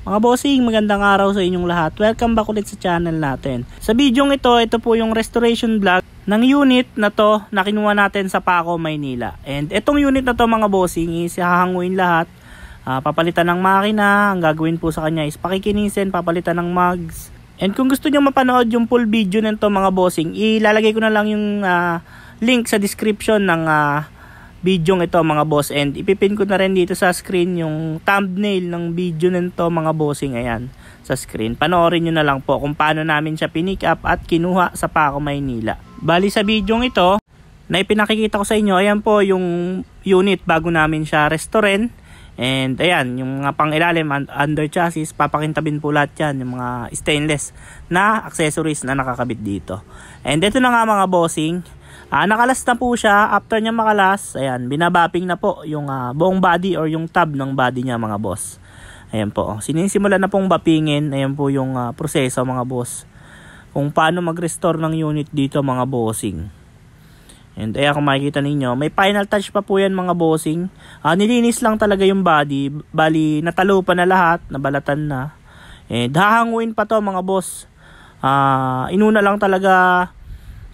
Mga bossing, magandang araw sa inyong lahat. Welcome back ulit sa channel natin. Sa video ito po yung restoration vlog ng unit na to na kinuha natin sa Paco, Maynila. And itong unit na to mga bossing is hahanguin lahat. Papalitan ng makina. Ang gagawin po sa kanya is pakikinisin, papalitan ng mugs. And kung gusto nyo mapanood yung full video nito mga bossing, ilalagay ko na lang yung link sa description ng video ito mga boss, and ipipin ko na rin dito sa screen yung thumbnail ng video nito mga bossing. Ayan sa screen, panoorin nyo na lang po kung paano namin siya pinick up at kinuha sa Paco, Maynila. Bali sa video ito na ipinakikita ko sa inyo, ayan po yung unit bago namin siya restoren. And ayan yung mga pang ilalim under chassis, papakintabin po lahat yan, yung mga stainless na accessories na nakakabit dito. And ito na nga mga bossing, nakalas na po siya. After niya makalas, ayan, binabapping na po yung buong body or yung tab ng body niya mga boss. Ayan po, sinisimulan na pong bappingin. Ayan po yung proseso mga boss, kung paano mag-restore ng unit dito mga bossing. And ayan, kung makikita ninyo, may final touch pa po yan mga bossing. Nilinis lang talaga yung body. Bali, natalo pa na lahat, nabalatan na. And hahanguin pa to mga boss. Inuna lang talaga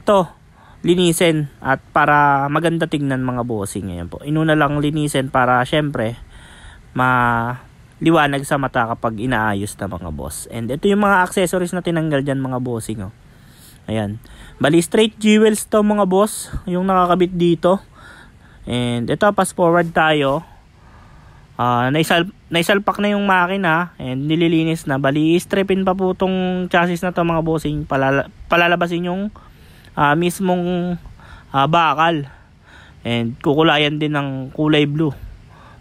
to linisin at para maganda tingnan mga bossing. Ayan po, inuna lang linisin para syempre maliwanag sa mata kapag inaayos na mga boss. And ito yung mga accessories na tinanggal dyan mga bossing. Ayan, bali straight jewels to mga boss yung nakakabit dito. And ito, pass forward tayo. Naisalpak na yung makina and nililinis na. Bali stripin pa po tong chassis na to mga bossing. Palalabasin yung mismong bakal, and kukulayan din ng kulay blue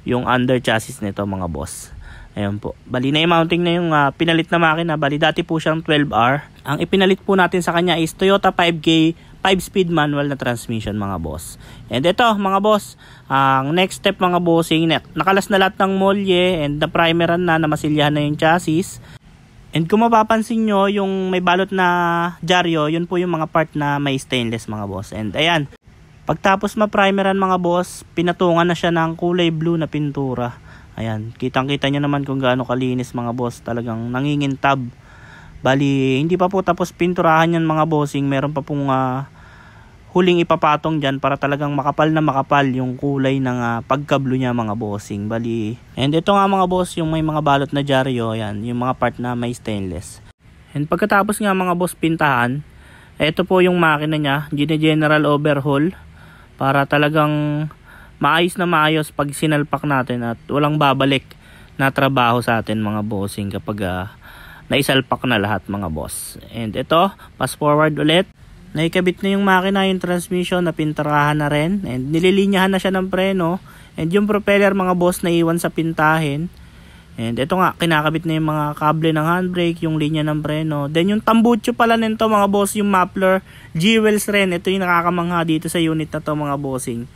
yung under chassis nito mga boss. Ayan po, bali na mounting na yung pinalit na makina. Bali dati po siyang 12R. Ang ipinalit po natin sa kanya is Toyota 5K 5-speed manual na transmission mga boss. And ito mga boss, ang next step mga bossing, nakalas na lahat ng molye and na-primeran na, namasilyahan na yung chassis. And kung mapapansin nyo, yung may balot na dyaryo, yun po yung mga part na may stainless mga boss. And ayan, pagtapos ma-primeran mga boss, pinatungan na siya ng kulay blue na pintura. Ayan, kitang-kita nyo naman kung gaano kalinis mga boss. Talagang nangingintab. Bali, hindi pa po tapos pinturahan yan mga bossing. Meron pa pong huling ipapatong dyan para talagang makapal na makapal yung kulay ng pagkablo niya mga bossing. Bali, and ito nga mga boss, yung may mga balot na dyaryo, yan, yung mga part na may stainless. And pagkatapos nga mga boss pintahan, ito po yung makina niya, general overhaul para talagang maayos na maayos pag sinalpak natin at walang babalik na trabaho sa atin mga bossing kapag naisalpak na lahat mga boss. And ito, pass forward ulit. Naikabit na yung makina, yung transmission na pinturahan na rin, and nililinyahan na siya ng preno, and yung propeller mga boss na iwan sa pintahin. And ito nga, kinakabit na yung mga kable ng handbrake, yung linya ng preno. Then yung tambucho pala nito mga boss, yung muffler jewels rin. Ito yung nakakamangha dito sa unit na to mga bossing.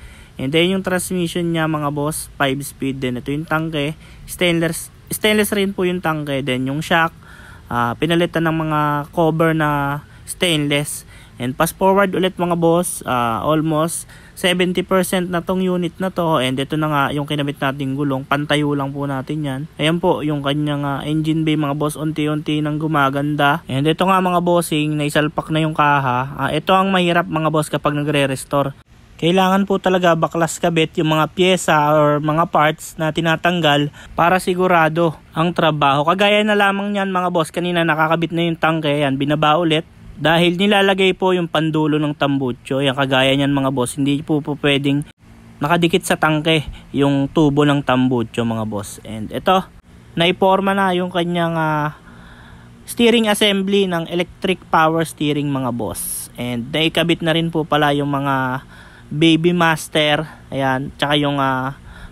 And then yung transmission niya mga boss, 5-speed din. Ito yung tangke, stainless rin po yung tangke. Then yung shock, pinalitan ng mga cover na stainless. And pass forward ulit mga boss, almost 70% na tong unit na to. And ito na nga yung kinabit nating gulong, pantayo lang po natin yan. Ayan po yung kanyang engine bay mga boss, unti-unti nang gumaganda. And ito nga mga bossing, naisalpak na yung kaha. Ito ang mahirap mga boss kapag nagre-restore. Kailangan po talaga baklas kabit yung mga pyesa or mga parts na tinatanggal para sigurado ang trabaho. Kagaya na lamang yan mga boss, kanina nakakabit na yung tangke, yan, binaba ulit. Dahil nilalagay po yung pandulo ng tambucho, yung kagaya niyan mga boss, hindi po pwedeng nakadikit sa tangke yung tubo ng tambucho mga boss. And ito, naiporma na yung kanyang steering assembly ng electric power steering mga boss. And naikabit na rin po pala yung mga baby master, ayan, tsaka yung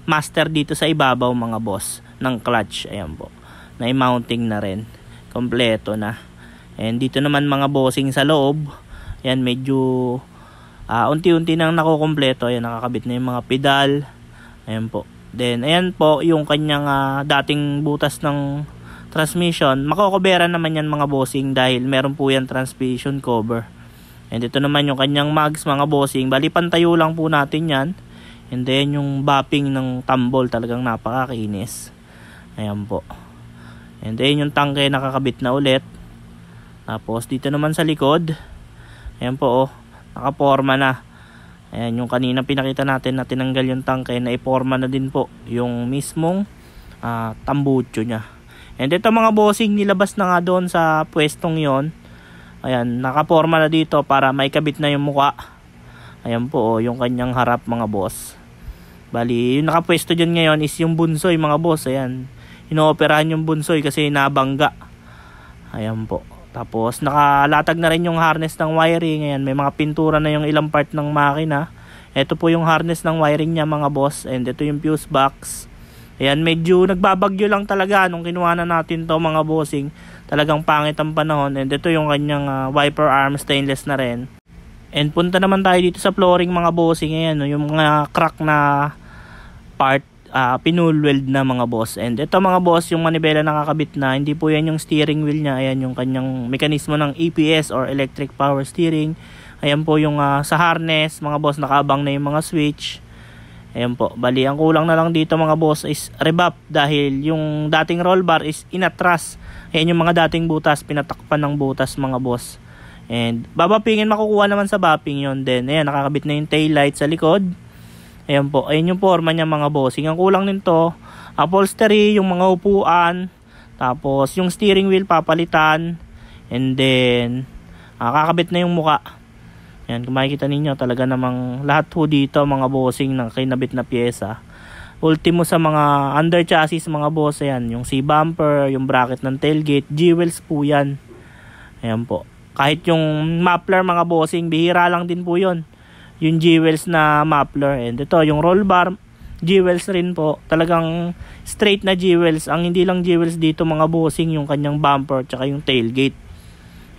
master dito sa ibabaw mga boss ng clutch. Ayan po, nai-mounting na rin, kompleto na. And dito naman mga bossing sa loob, ayan, medyo unti-unti nang nakukompleto. Ayan, nakakabit na yung mga pedal. Ayan po. Then ayan po yung kanyang dating butas ng transmission. Makokoberan naman yan mga bossing dahil meron po yan transmission cover. And ito naman yung kanyang mags mga bossing. Bali pantayo lang po natin yan. And then yung bapping ng tambol talagang napakakinis. Ayan po. And then yung tangke nakakabit na ulit. Tapos dito naman sa likod, ayan po oh, nakaporma na. Ayan yung kanina pinakita natin na tinanggal yung tangke, na iporma na din po yung mismong tambucho nya. And ito mga bossing, nilabas na nga doon sa pwestong yon. Ayan, nakaporma na dito para may kabit na yung muka. Ayan po oh, yung kanyang harap mga boss. Bali, yung nakapwesto dyan ngayon is yung bunsoy mga boss. Ayan, inooperahan yung bunsoy kasi nabangga. Ayan po. Tapos nakalatag na rin yung harness ng wiring. Ayan, may mga pintura na yung ilang part ng makina. Ito po yung harness ng wiring niya mga boss. And ito yung fuse box. Ayan, medyo nagbabagyo lang talaga nung kinuha na natin to mga bossing. Talagang pangit ang panahon. And ito yung kanyang wiper arm, stainless na rin. And punta naman tayo dito sa flooring mga bossing. Ayan, yung mga crack na part, pinulweld na mga boss. And ito mga boss, yung manibela nakakabit na, hindi po yan yung steering wheel nya. Ayan yung kanyang mekanismo ng EPS or electric power steering. Ayan po yung sa harness mga boss, nakaabang na yung mga switch. Ayan po, bali ang kulang na lang dito mga boss is rebap, dahil yung dating roll bar is inatras. Ayan yung mga dating butas, pinatakpan ng butas mga boss. And babapingin, makukuha naman sa bapping yon. Then ayan, nakakabit na yung tail light sa likod. Ayan po, ayun yung forma niya mga bossing. Ang kulang nito, upholstery, yung mga upuan, tapos yung steering wheel papalitan, and then kakabit na yung muka. Ayan, kung makikita ninyo, talaga namang lahat po dito mga bossing ng kinabit na pyesa. Ultimo sa mga under chassis mga boss, ayan, yung C-bumper, yung bracket ng tailgate, jewels po yan. Ayan po. Kahit yung muffler mga bossing, bihira lang din po yun. Yung jewels na muffler. And ito yung roll bar, jewels rin po. Talagang straight na jewels. Ang hindi lang jewels dito mga bossing, yung kanyang bumper tsaka yung tailgate.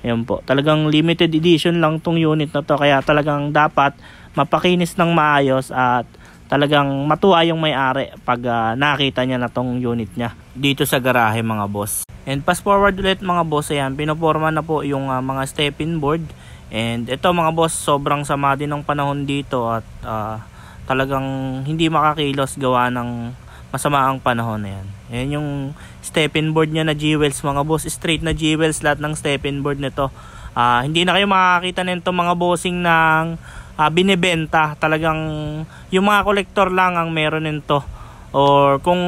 Ayan po, talagang limited edition lang tong unit na to. Kaya talagang dapat mapakinis ng maayos at talagang matuwa yung may-ari pag nakita niya na tong unit niya dito sa garahe mga boss. And fast forward ulit mga boss, ayan, pinoporma na po yung mga step-in board. And ito mga boss, sobrang sama din ng panahon dito at talagang hindi makakilos gawa ng masama ang panahon na yan. Ayan yung step-in board niya na jewels mga boss, straight na jewels lahat ng step-in board nito. Hindi na kayo makakita nito mga bossing ng binibenta. Talagang yung mga kolektor lang ang meron nito. Or kung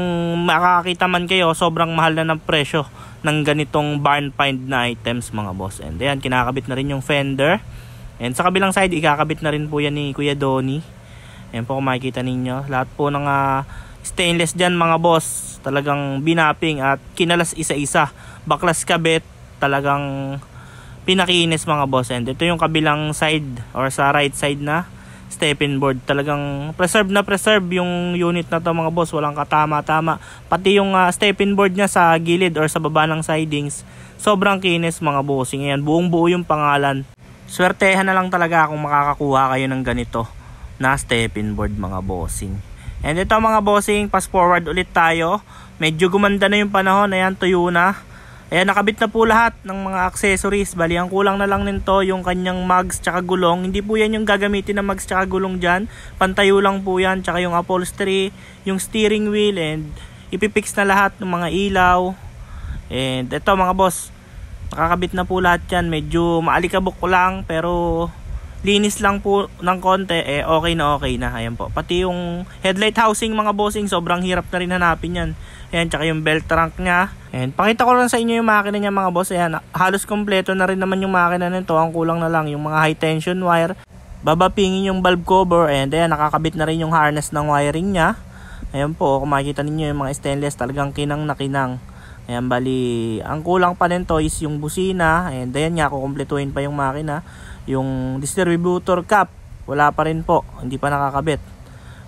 makakita man kayo, sobrang mahal na ng presyo ng ganitong barn find na items mga boss. And ayan, kinakabit na rin yung fender. And sa kabilang side, ikakabit na rin po yan ni Kuya Donnie. Ayan po kung makikita ninyo. Lahat po ng stainless dyan mga boss. Talagang binapping at kinalas isa-isa. Baklas kabit, talagang pinakinis mga boss. And ito yung kabilang side or sa right side na step-in board. Talagang preserve na preserve yung unit na to mga boss. Walang katama-tama. Pati yung step-in board niya sa gilid or sa baba ng sidings, sobrang kinis mga bossing. Ayan, buong buo yung pangalan. Swertehan na lang talaga kung makakakuha kayo ng ganito na step-in board mga bossing. And ito mga bossing, fast forward ulit tayo. Medyo gumanda na yung panahon. Ayan, tuyo na. Ayan, nakabit na po lahat ng mga accessories. Bali, ang kulang na lang nito yung kanyang mugs tsaka gulong. Hindi po yan yung gagamitin na mugs tsaka gulong dyan. Pantayo lang po yan. Tsaka yung upholstery, yung steering wheel, and ipipix na lahat ng mga ilaw. And ito mga boss, nakakabit na po lahat yan. Medyo maalikabok ko lang, pero linis lang po ng konti, okay na okay na. Ayan po. Pati yung headlight housing mga bossing, sobrang hirap na rin hanapin yan. Ayan, tsaka yung belt trunk nya. And pakita ko lang sa inyo yung makina niya mga boss. Ayan, halos kompleto na rin naman yung makina nito. Ang kulang na lang yung mga high tension wire. Babapingin yung valve cover. And ayan, nakakabit na rin yung harness ng wiring nya. Ayan po, kung makikita ninyo yung mga stainless, talagang kinang na kinang. Ayan, bali, ang kulang pa nito is yung busina. And ayan nga, kukumpletuhin pa yung makina. Yung distributor cap, wala pa rin po, hindi pa nakakabit.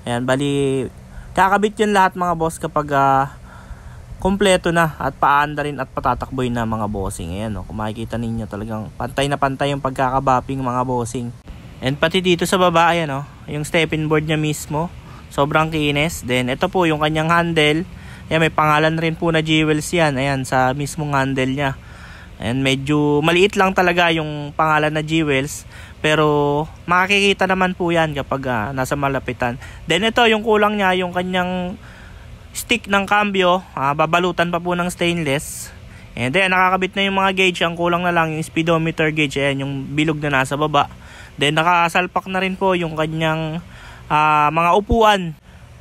Ayan, bali, kakabit yun lahat mga boss kapag kompleto na at paanda rin at patatakboy na mga bossing. Ayan, kung makikita ninyo, talagang pantay na pantay yung pagkakabapping mga bossing. And pati dito sa baba, ayan yung step-in board niya mismo, sobrang kinis. Then ito po yung kanyang handle. Ayan, may pangalan rin po na jewels yan. Ayan, sa mismong handle niya. And medyo maliit lang talaga yung pangalan na jewels, pero makikita naman po yan kapag nasa malapitan. Then ito yung kulang niya, yung kanyang stick ng cambio, babalutan pa po ng stainless. And then nakakabit na yung mga gauge, ang kulang na lang yung speedometer gauge, ayan yung bilog na nasa baba. Then nakasalpak na rin po yung kanyang mga upuan.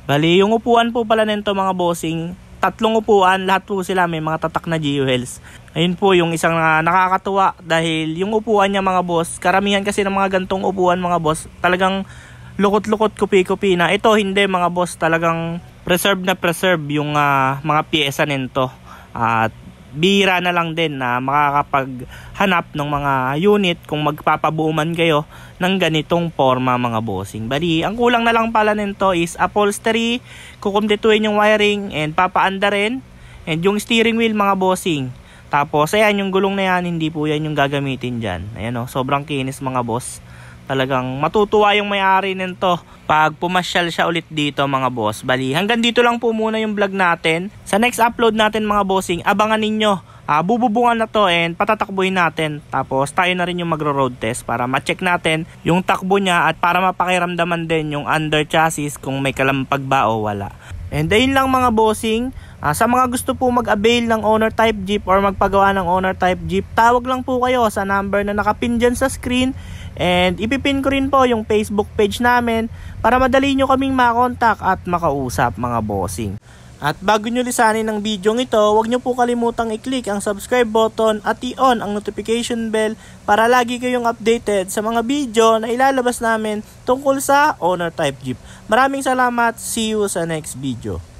Bali yung upuan po pala nito mga bossing, 3 upuan, lahat po sila may mga tatak na G-Wheels. Ayun po yung isang nakakatuwa dahil yung upuan niya mga boss, karamihan kasi ng mga gantong upuan mga boss, talagang lukot-lukot, kupi-kupi na. Ito hindi mga boss, talagang preserve na preserve yung mga piyesa nito. At bihira na lang din na makakapaghanap ng mga unit kung magpapabuo man kayo ng ganitong forma mga bossing. Bali, ang kulang na lang pala nito is upholstery, kukumpletuhin yung wiring and papaanda rin, and yung steering wheel mga bossing. Tapos ayan yung gulong na yan, hindi po yan yung gagamitin dyan. Ayan o, sobrang kinis mga boss. Talagang matutuwa yung may-ari nito pag pumasyal siya ulit dito mga boss. Bali, hanggang dito lang po muna yung vlog natin. Sa next upload natin mga bossing, abangan ninyo. Bububungan na to and patatakbuhin natin. Tapos tayo na rin yung magro-road test para ma-check natin yung takbo niya at para mapakiramdaman din yung under chassis kung may kalampag ba o wala. And ayun lang mga bossing. Sa mga gusto po mag-avail ng owner type jeep or magpagawa ng owner type jeep, tawag lang po kayo sa number na nakapin dyan sa screen. And ipipin ko rin po yung Facebook page namin para madali nyo kaming makontak at makausap mga bossing. At bago nyo lisanin ng video ito, huwag nyo po kalimutang i-click ang subscribe button at i-on ang notification bell para lagi kayong updated sa mga video na ilalabas namin tungkol sa owner type jeep. Maraming salamat, see you sa next video.